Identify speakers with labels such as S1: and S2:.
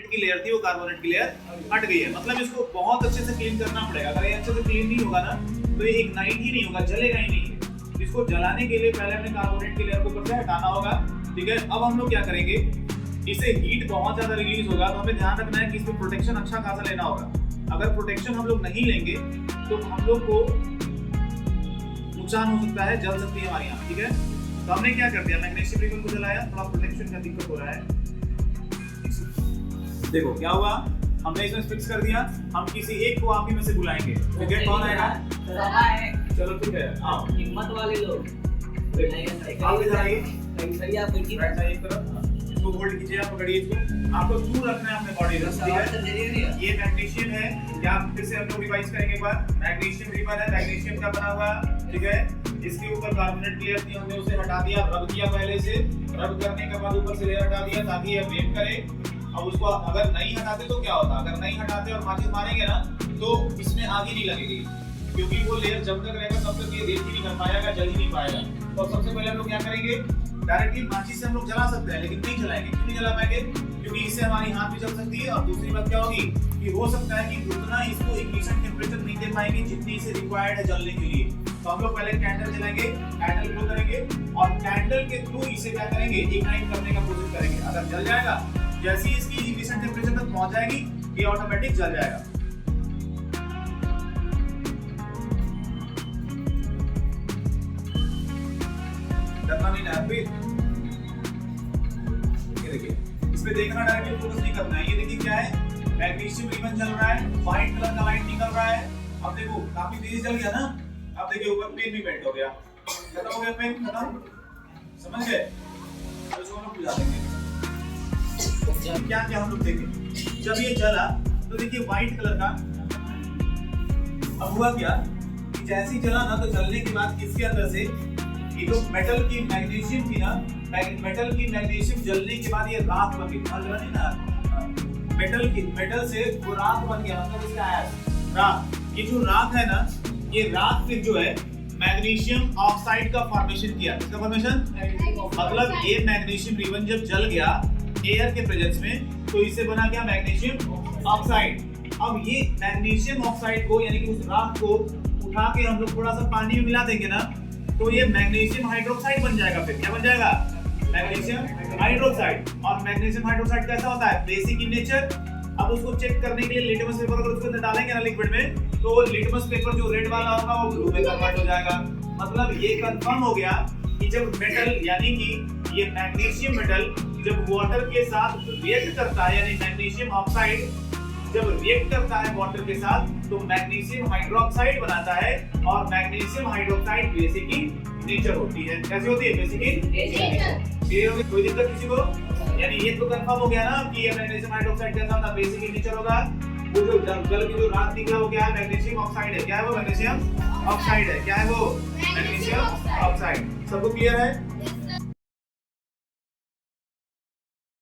S1: की लेयर थी वो कार्बोनेट की लेयर हट गई है। मतलब इसको बहुत अच्छे से क्लीन करना पड़ेगा। अगर ये अच्छे से क्लीन नहीं होगा ना तो ये इग्नाइट ही नहीं होगा, जलेगा ही नहीं। इसको जलाने के लिए पहले हमें कार्बोनेट की लेयर को ऊपर से हटाना होगा। ठीक है, अब हम लोग क्या करेंगे, इससे हीट बहुत ज्यादा रिलीज होगा तो हमें ध्यान रखना है कि इसमें प्रोटेक्शन अच्छा खासा लेना होगा। अगर प्रोटेक्शन हम लोग नहीं लेंगे तो हम लोग को नुकसान हो सकता है, जल सकती है हमारी आंख। ठीक है, तो हमने क्या कर दिया, मैग्नीशियम रिबन को जलाया, थोड़ा प्रोटेक्शन का दिक्कत हो रहा है। देखो क्या हुआ, हमने इसमें फिक्स कर दिया। हम किसी एक को आप ही में से बुलाएंगे। ठीक है, कौन आएगा? चलो ठीक है, आओ
S2: हिम्मत वाले लोग।
S1: आप इधर आइए, बैठ जाइए एक तरफ। इसको होल्ड कीजिए, आप पकड़िए इसको। आपको दूर रखना है अपने बॉडी से। ठीक है, ये मैग्नीशियम है। क्या फिर से हम लोग रिवाइज करेंगे एक बार। मैग्नीशियम रिबन है, मैग्नीशियम का बना हुआ। ठीक है, इसके ऊपर कार्बोनेट लेयर थी, हमने उसे हटा दिया, रब किया पहले से। रब करने के बाद ऊपर से लेयर हटा दिया ताकि ये वेट करे। अब उसको अगर नहीं हटाते तो क्या होता, अगर नहीं हटाते और माचिस मारेंगे ना तो इसमें आग ही नहीं लगेगी, क्योंकि वो लेयर जब तक रहेगा तब तक ये रेत ही नहीं कर पाएगा, जल ही नहीं पाएगा। तो सबसे पहले हम लोग क्या करेंगे, डायरेक्टली माचिस से हम लोग जला सकते हैं लेकिन नहीं जलाएंगे। क्यों नहीं जला पाएंगे? क्योंकि इससे हमारी हाथ भी जल सकती है। और दूसरी बात क्या होगी कि हो सकता है कि उतना इसको इग्निशन टेम्परेचर नहीं दे पाएंगे जितनी इसे रिक्वायर्ड है जलने के लिए। तो हम लोग पहले कैंडल जलाएंगे, कैंडल ग्लो करेंगे और कैंडल के थ्रू इसे क्या करेंगे, इग्नाइट करने का कोशिश करेंगे। अगर जल जाएगा, जैसे ही इसकी इग्निशन टेम्परेचर तक पहुंच जाएगी, ये ऑटोमेटिक जल जाएगा। डरना नहीं है, फिर ये देखिए, इसमें देखना डायरेक्टली फोकस नहीं करना है। ये देखिए क्या है, मैग्नीशियम रिबन जल रहा है, व्हाइट कलर का लाइट निकल रहा है। अब देखो काफी तेजी जल गया ना। अब देखिए ऊपर पेन भी मेल्ट हो गया, खत्म हो गया पेन, खत्म, समझ गए? अब इसको हम लोग बुझा देंगे। क्या क्या हम लोग देखें, जब ये जला तो देखिए व्हाइट कलर का। अब हुआ क्या कि जैसे ही जला ना तो जलने के बाद इसके अंदर से ये जो मेटल की मैग्नीशियम थी ना, मेटल की मैग्नीशियम जलने के बाद ये राख बन गई। समझ रहे ना, मेटल से वो राख बन गया, मतलब इसका है राख। ये जो राख है ना, ये राख फिर जो है मैग्नीशियम ऑक्साइड का फॉर्मेशन किया। इसका फॉर्मेशन मतलब ये मैग्नीशियम रिबन जब जल गया एयर के प्रेजेंस में तो इससे बना क्या, मैग्नीशियम ऑक्साइड। अब ये मैग्नीशियम ऑक्साइड को यानी कि उस राख को उठा के हम लोग थोड़ा सा पानी में मिला देंगे ना तो ये मैग्नीशियम हाइड्रोक्साइड बन जाएगा। फिर क्या बन जाएगा, मैग्नीशियम हाइड्रोक्साइड। और मैग्नीशियम हाइड्रोक्साइड कैसा होता है, बेसिक इन नेचर। अब उसको चेक करने के लिए लिटमस पेपर अगर उसके अंदर डालेंगे ना लिक्विड में तो लिटमस पेपर जो रेड वाला होगा वो ब्लू में कन्वर्ट हो जाएगा। मतलब ये कंफर्म हो गया कि जब मेटल यानी कि ये मैग्नीशियम मेटल जब वाटर के साथ रिएक्ट करता है, यानी मैग्नीशियम ऑक्साइड जब रिएक्ट करता है वाटर के साथ तो मैग्नीशियम हाइड्रोक्साइड बनाता है। और magnesium hydroxide basic in nature होती है। कैसे होती है, बेसिक इन नेचर। ये होगी, कोई दिक्कत किसी को? यानी ये तो कंफर्म हो गया ना कि ये मैग्नीशियम हाइड्रोक्साइड कैसा होता है, बेसिक इन नेचर होगा। वो जो जल की जो राख निकला वो क्या है, मैग्नीशियम ऑक्साइड है। क्या है वो, मैग्नीशियम ऑक्साइड है। क्या है वो, मैग्नीशियम ऑक्साइड। सबको क्लियर है?